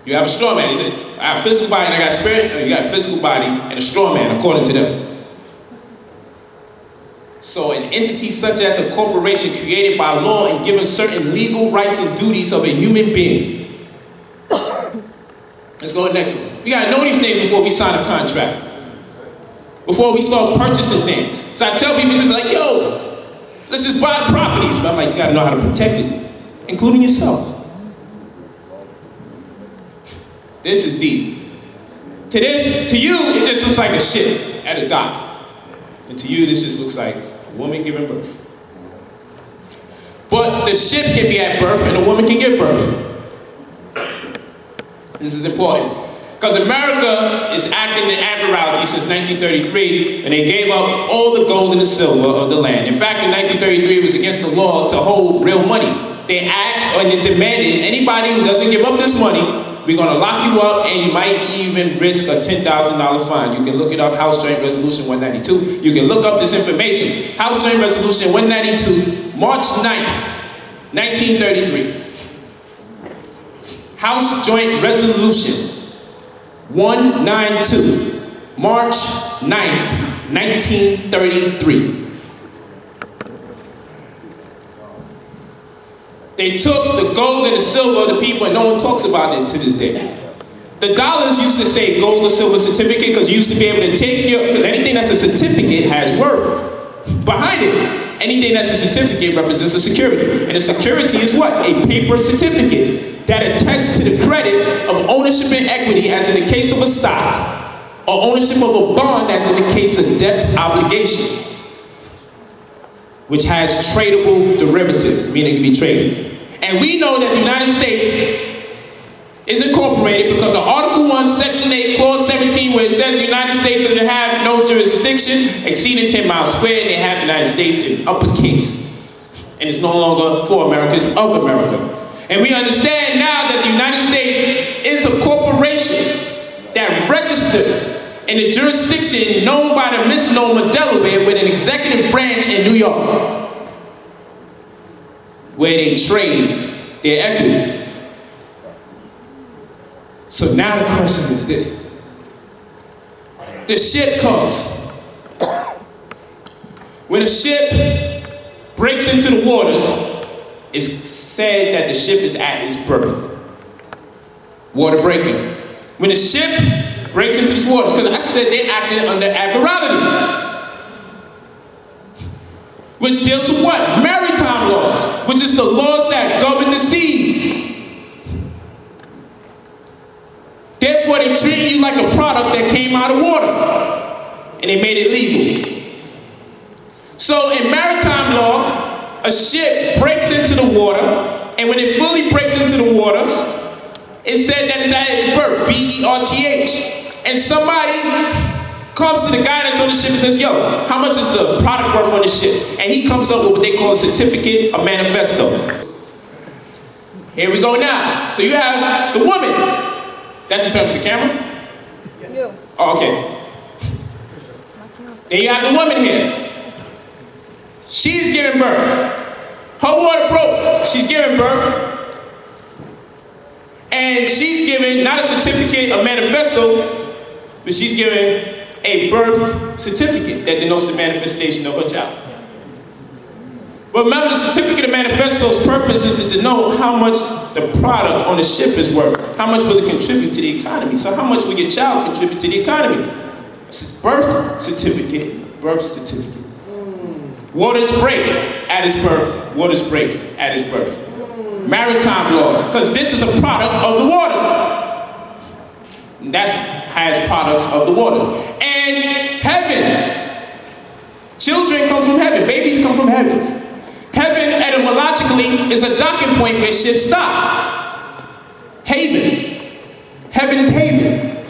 You have a straw man. He said, I have a physical body and I got spirit. No, you got a physical body and a straw man, according to them. So an entity such as a corporation created by law and given certain legal rights and duties of a human being. Let's go to the next one. We gotta know these things before we sign a contract. Before we start purchasing things. So I tell people, it's like, yo, let's just buy the properties. But I'm like, you gotta know how to protect it, including yourself. This is deep. To you, it just looks like a ship at a dock. And to you, this just looks like a woman giving birth. But the ship can be at birth and a woman can give birth. This is important. Because America is acting in admiralty since 1933, and they gave up all the gold and the silver of the land. In fact, in 1933, it was against the law to hold real money. They asked or they demanded, anybody who doesn't give up this money, we're going to lock you up, and you might even risk a $10,000 fine. You can look it up, House Joint Resolution 192. You can look up this information. House Joint Resolution 192, March 9th, 1933. House Joint Resolution 192, March 9th, 1933. They took the gold and the silver of the people, and no one talks about it to this day. The dollars used to say gold or silver certificate because you used to be able to take your, because anything that's a certificate has worth behind it. Anything that's a certificate represents a security. And a security is what? A paper certificate that attests to the credit of ownership and equity, as in the case of a stock, or ownership of a bond, as in the case of debt obligation, which has tradable derivatives, meaning it can be traded. And we know that the United States is incorporated because of Article 1, Section 8, Clause 17, where it says the United States doesn't have no jurisdiction exceeding 10 miles squared. They have the United States in uppercase. And it's no longer for America, it's of America. And we understand now that the United States is a corporation that registered in a jurisdiction known by the misnomer Delaware, with an executive branch in New York, where they trade their equity. So now the question is this. The ship comes. When a ship breaks into the waters, it's said that the ship is at its birth. Water breaking. When a ship breaks into these waters, because I said they acted under admiralty, which deals with what? Maritime laws, which is the laws that govern the seas. Therefore, they treat you like a product that came out of water, and they made it legal. So in maritime law, a ship breaks into the water, and when it fully breaks into the waters, it said that it's at its birth, B-E-R-T-H. And somebody comes to the guy that's on the ship and says, yo, how much is the product worth on the ship? And he comes up with what they call a certificate, a manifesto. Here we go now. So you have the woman. That's in terms of the camera? Yeah. Oh, okay. Then you have the woman here. She's giving birth. Her water broke. She's giving birth. And she's giving not a certificate, a manifesto, but she's giving a birth certificate that denotes the manifestation of her child. But remember, the certificate of manifesto's purpose is to denote how much the product on the ship is worth. How much will it contribute to the economy? So how much will your child contribute to the economy? Birth certificate, birth certificate. Waters break at its birth, waters break at its birth. Maritime laws, because this is a product of the waters. And that has products of the waters. And heaven, children come from heaven, babies come from heaven. Heaven, etymologically, is a docking point where ships stop. Haven. Heaven is haven.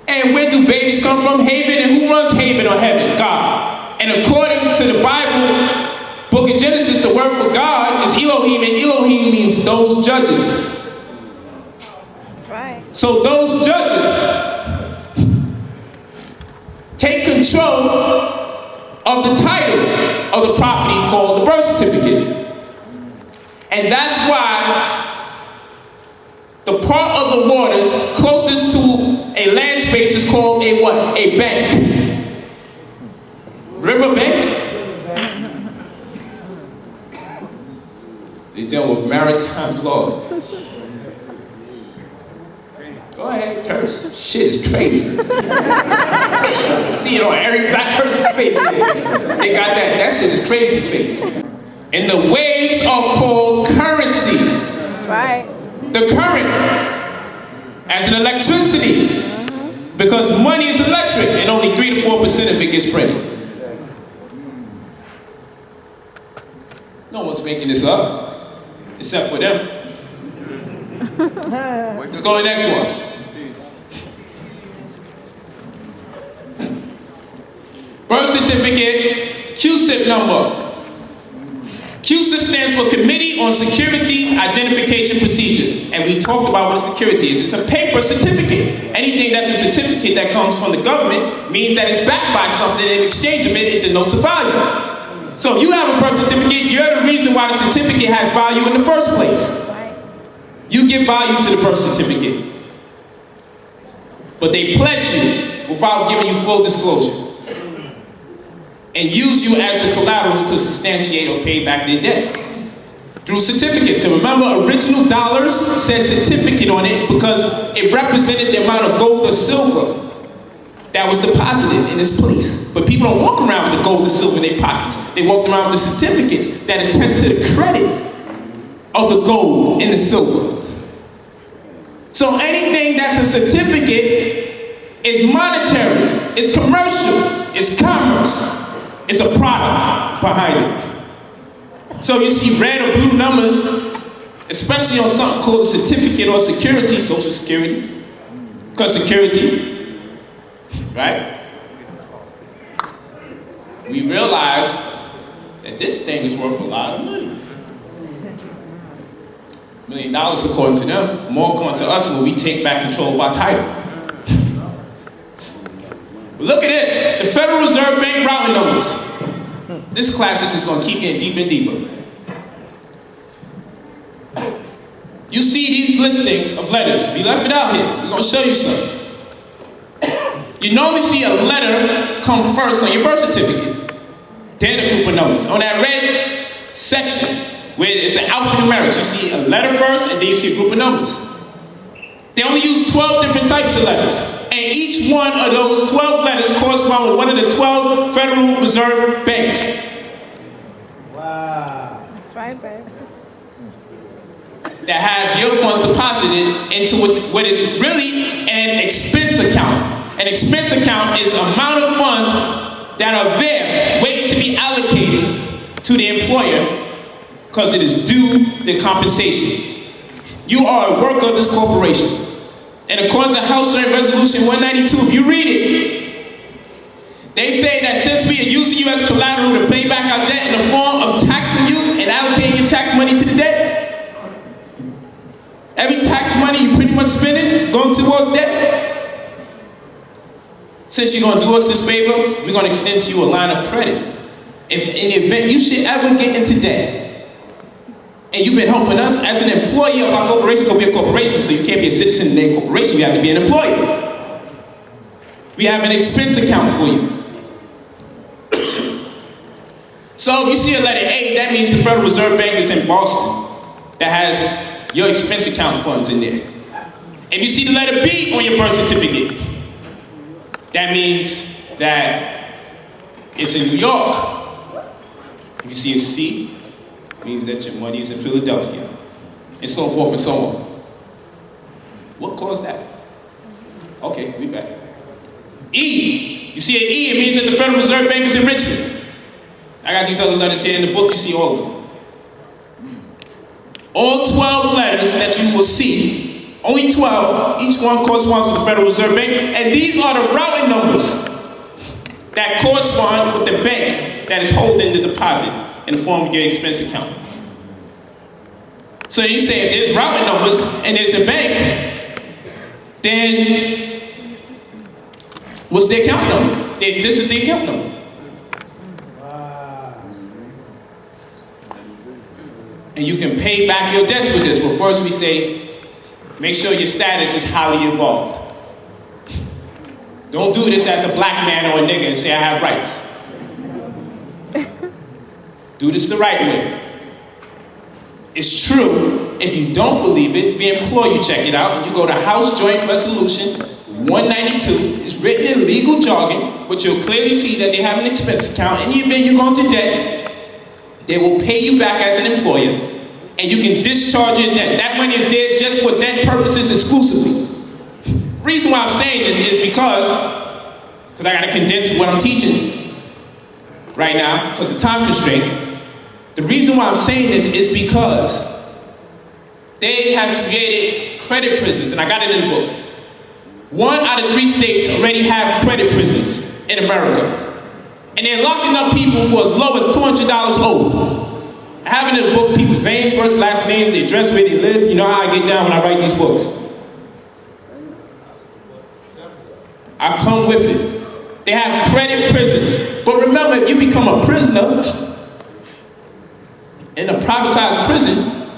And where do babies come from? Haven. And who runs haven or heaven? God. And according to the Bible, book of Genesis, the word for God is Elohim, and Elohim means those judges. That's right. So those judges take control of the title of the property called the birth certificate. And that's why The part of the waters closest to a land space is called a what? A bank. River bank? They deal with maritime laws. Go ahead, curse. Shit is crazy. See it on every black person's face. They got that. That shit is crazy face. And the waves are called currency. That's right. The current as an electricity. Because money is electric and only 3 to 4% of it gets printed. No one's making this up, except for them. Let's go to the next one. Birth certificate, CUSIP number. CUSIP stands for Committee on Securities Identification Procedures. And we talked about what a security is. It's a paper certificate. Anything that's a certificate that comes from the government means that it's backed by something. In exchange of it, it denotes a value. So if you have a birth certificate, you're the reason why the certificate has value in the first place. You give value to the birth certificate. But they pledge you without giving you full disclosure. And use you as the collateral to substantiate or pay back their debt. Through certificates. Because remember, original dollars said certificate on it because it represented the amount of gold or silver that was deposited in this place. But people don't walk around with the gold or silver in their pockets. They walk around with the certificates that attest to the credit of the gold and the silver. So anything that's a certificate is monetary, it's commercial, it's commerce. It's a product behind it. So you see red or blue numbers, especially on something called a certificate or security, Social Security, because security, right? We realize that this thing is worth a lot of money. $1 million according to them, more according to us when we take back control of our title. Look at this, the Federal Reserve Bank routing numbers. This class is just going to keep getting deeper and deeper. You see these listings of letters. We left it out here. We're going to show you something. You normally see a letter come first on your birth certificate. Then a group of numbers. On that red section, where it's an alphanumeric, you see a letter first, and then you see a group of numbers. They only use 12 different types of letters. And each one of those 12 letters correspond with one of the 12 Federal Reserve banks. Wow. That's right, babe. That have your funds deposited into what is really an expense account. An expense account is an amount of funds that are there waiting to be allocated to the employer because it is due the compensation. You are a worker of this corporation. And according to House Joint Resolution 192, if you read it, they say that since we are using you as collateral to pay back our debt in the form of taxing you and allocating your tax money to the debt, every tax money you pretty much spending going towards debt. Since you're going to do us this favor, we're going to extend to you a line of credit. If in the event you should ever get into debt, and you've been helping us as an employee of our corporation, because we're a corporation, so you can't be a citizen in a corporation, you have to be an employee. We have an expense account for you. So if you see a letter A, that means the Federal Reserve Bank is in Boston that has your expense account funds in there. If you see the letter B on your birth certificate, that means that it's in New York. If you see a C, it means that your money is in Philadelphia, and so forth and so on. What caused that? Okay, we back. E, you see an E, it means that the Federal Reserve Bank is in Richmond. I got these other letters here in the book, you see all of them. All 12 letters that you will see, only 12, each one corresponds with the Federal Reserve Bank, and these are the routing numbers that correspond with the bank that is holding the deposit in the form of your expense account. So you say if there's routing numbers and there's a bank, then what's the account number? This is the account number. And you can pay back your debts with this, but first we say, make sure your status is highly evolved. Don't do this as a black man or a nigga and say I have rights. Do this the right way. It's true. If you don't believe it, we implore you check it out. You go to House Joint Resolution 192. It's written in legal jargon, but you'll clearly see that they have an expense account. In the event you go into debt, they will pay you back as an employer, and you can discharge your debt. That money is there just for debt purposes exclusively. The reason why I'm saying this is because I gotta condense what I'm teaching right now, because of time constraint. The reason why I'm saying this is because they have created credit prisons, and I got it in the book. 1 out of 3 states already have credit prisons in America. And they're locking up people for as low as $200 old. I have in the book people's names, first, last names, the address where they live. You know how I get down when I write these books. I come with it. They have credit prisons. But remember, if you become a prisoner in a privatized prison,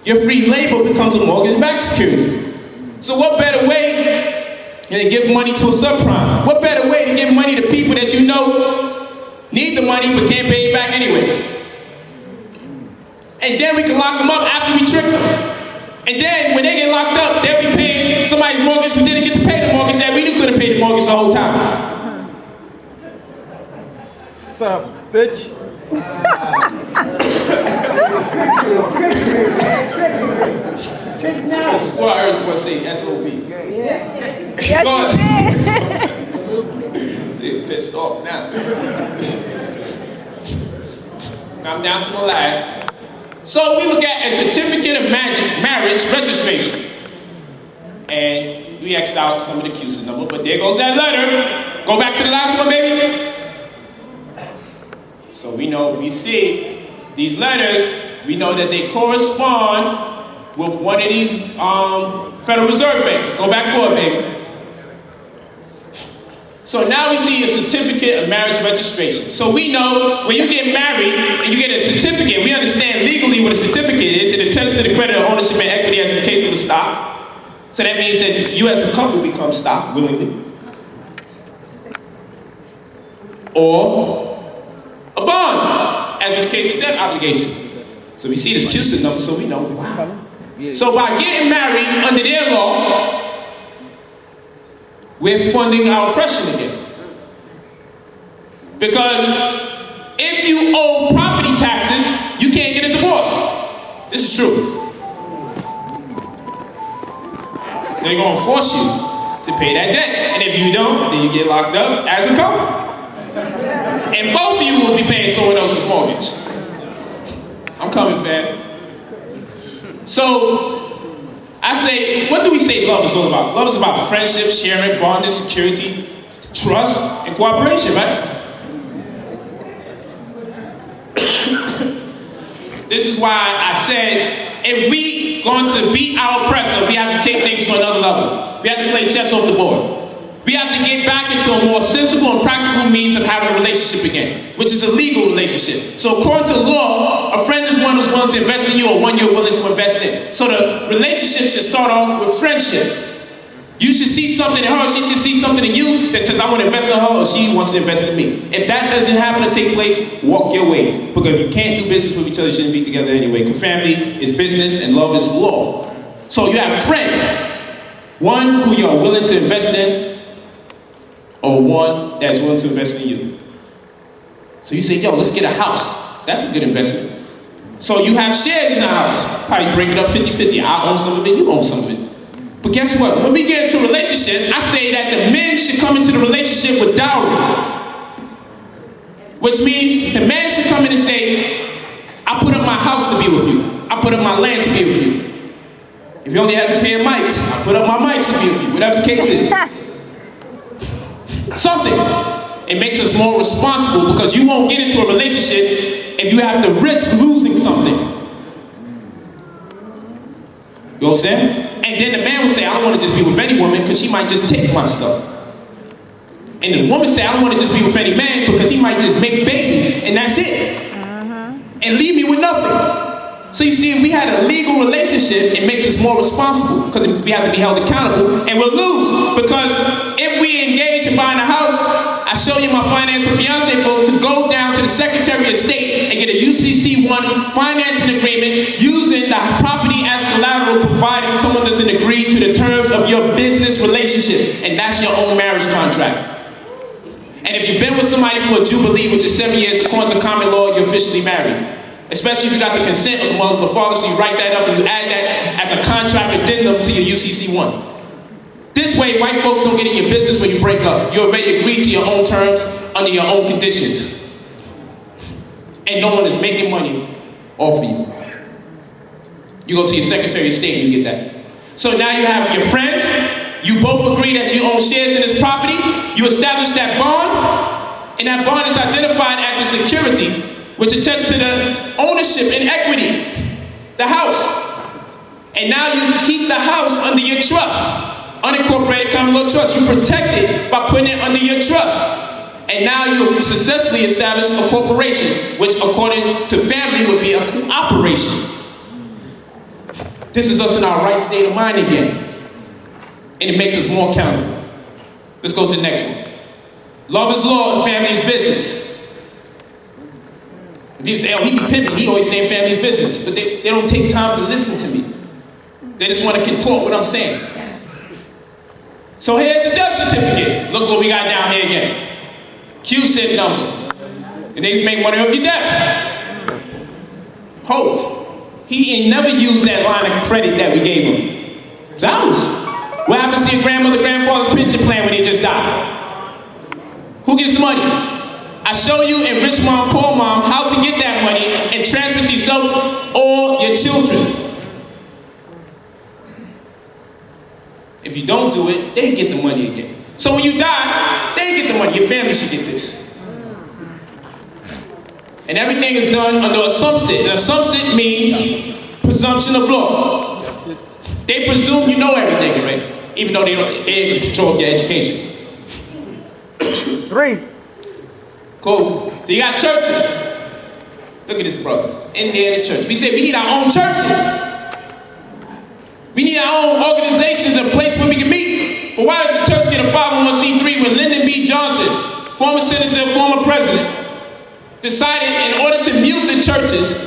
your free labor becomes a mortgage-backed security. So what better way than to give money to a subprime? What better way to give money to people that you know need the money but can't pay it back anyway? And then we can lock them up after we trick them. And then when they get locked up, they'll be paying somebody's mortgage who didn't get to pay the mortgage that we could have paid the mortgage the whole time. Sup, bitch? That's what I heard someone say, SOB. Yes, They're pissed off now. Now I'm down to the last. So we look at a certificate of marriage registration. And we X'd out some of the CUSIP number, but there goes that letter. Go back to the last one, baby. So we know, we see these letters, we know that they correspond with one of these Federal Reserve banks. Go back forward, baby. So now we see a certificate of marriage registration. So we know when you get married and you get a certificate, we understand legally what a certificate is. It attests to the credit of ownership and equity as in the case of a stock. So that means that you as a couple become stock willingly. Or a bond, as in the case of debt obligation. So we see this CUSIP number, so we know, wow. So by getting married under their law, we're funding our oppression again. Because if you owe property taxes, you can't get a divorce. This is true. So they're gonna force you to pay that debt. And if you don't, then you get locked up as a couple. And both of you will be paying someone else's mortgage. I'm coming, fam. So, I say, what do we say love is all about? Love is about friendship, sharing, bonding, security, trust, and cooperation, right? This is why I said, if we going to beat our oppressor, we have to take things to another level. We have to play chess off the board. We have to get back into a more sensible and practical means of having a relationship again, which is a legal relationship. So according to law, a friend is one who's willing to invest in you or one you're willing to invest in. So the relationship should start off with friendship. You should see something in her, she should see something in you that says, I want to invest in her, or she wants to invest in me. If that doesn't happen to take place, walk your ways. Because if you can't do business with each other, you shouldn't be together anyway. Because family is business and love is law. So you have a friend, one who you're willing to invest in, or one that's willing to invest in you. So you say, yo, let's get a house. That's a good investment. So you have shares in the house. Probably break it up 50-50. I own some of it, you own some of it. But guess what? When we get into a relationship, I say that the men should come into the relationship with dowry. Which means the man should come in and say, I put up my house to be with you. I put up my land to be with you. If he only has a pair of mics, I put up my mics to be with you. Whatever the case is. Something. It makes us more responsible because you won't get into a relationship if you have to risk losing something. You know what I'm saying? And then the man will say, I don't want to just be with any woman because she might just take my stuff. And the woman say, I don't want to just be with any man because he might just make babies and that's it. And leave me with nothing. So you see, if we had a legal relationship, it makes us more responsible because we have to be held accountable, and we'll lose because if we engage in buying a house, I show you my financial fiance book to go down to the Secretary of State and get a UCC-1 financing agreement using the property as collateral, providing someone doesn't agree to the terms of your business relationship, and that's your own marriage contract. And if you've been with somebody for a jubilee, which is 7 years, according to common law, you're officially married. Especially if you got the consent of the mother, the father, so you write that up and you add that as a contract addendum to your UCC-1. This way, white folks don't get in your business when you break up. You already agreed to your own terms under your own conditions. And no one is making money off of you. You go to your Secretary of State and you get that. So now you have your friends, you both agree that you own shares in this property, you establish that bond, and that bond is identified as a security, which attests to the ownership and equity, the house. And now you keep the house under your trust, unincorporated common law trust. You protect it by putting it under your trust. And now you successfully established a corporation, which according to family would be a cooperation. This is us in our right state of mind again. And it makes us more accountable. Let's go to the next one. Love is law and family is business. People say, oh, he be pimping, he always saying family's business. But they don't take time to listen to me. They just want to contort what I'm saying. So here's the death certificate. Look what we got down here again. CUSIP number. The niggas make money off your death. Hope. He ain't never used that line of credit that we gave him. It's ours. What happens to your grandmother, grandfather's pension plan when they just die? Who gets the money? I show you in Rich Mom, Poor Mom how to get that money and transfer to yourself or your children. If you don't do it, they get the money again. So when you die, they get the money. Your family should get this. And everything is done under a subset. And a subset means presumption of law. They presume you know everything already, even though they ain't in control of your education. 3. Cool. So you got churches. Look at this brother. In there in the church. We said we need our own churches. We need our own organizations, a place where we can meet. But why does the church get a 501c3 when Lyndon B. Johnson, former senator, former president, decided in order to mute the churches,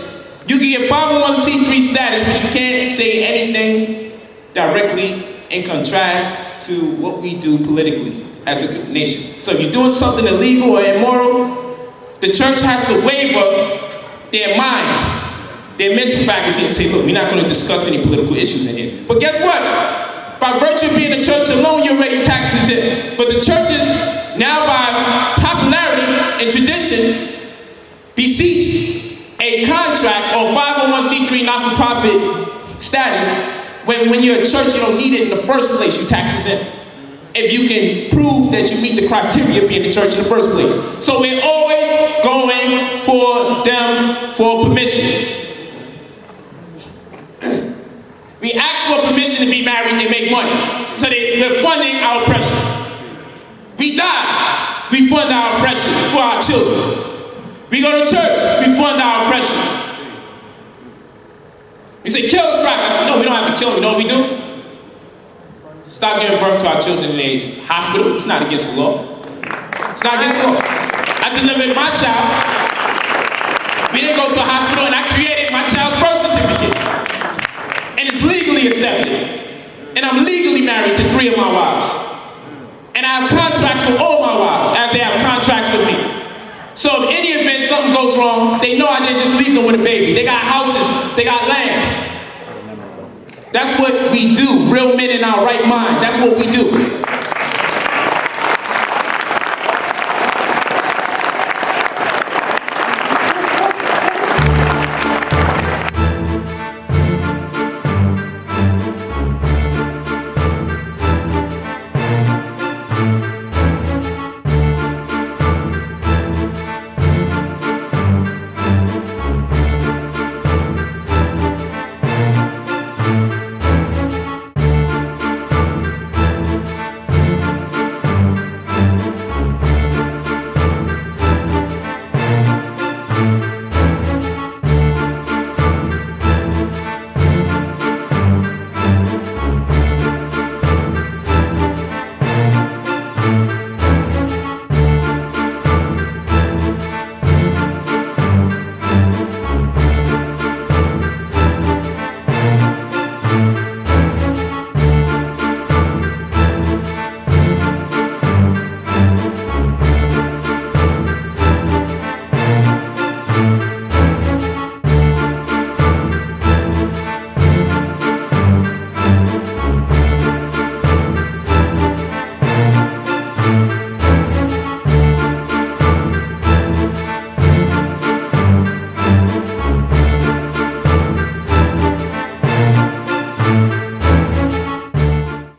you can get 501c3 status, but you can't say anything directly in contrast to what we do politically as a nation. So if you're doing something illegal or immoral, the church has to waiver their mind, their mental faculty, and say, look, we're not going to discuss any political issues in here. But guess what? By virtue of being a church alone, you're already taxes in. But the churches, now by popularity and tradition, beseech a contract or 501c3 not-for-profit status when you're a church, you don't need it in the first place, you taxes in. If you can prove that you meet the criteria of being a church in the first place. So we're always going for them for permission. We ask for permission to be married, they make money. So we're funding our oppression. We die, we fund our oppression for our children. We go to church, we fund our oppression. We say, kill the crack. I said, no, we don't have to kill them. You know what we do? Stop giving birth to our children in a hospital. It's not against the law. It's not against the law. I delivered my child. We didn't go to a hospital, and I created my child's birth certificate. And it's legally accepted. And I'm legally married to 3 of my wives. And I have contracts with all my wives, as they have contracts with me. So if any event something goes wrong, they know I didn't just leave them with a baby. They got houses, they got land. That's what we do, real men in our right mind. That's what we do.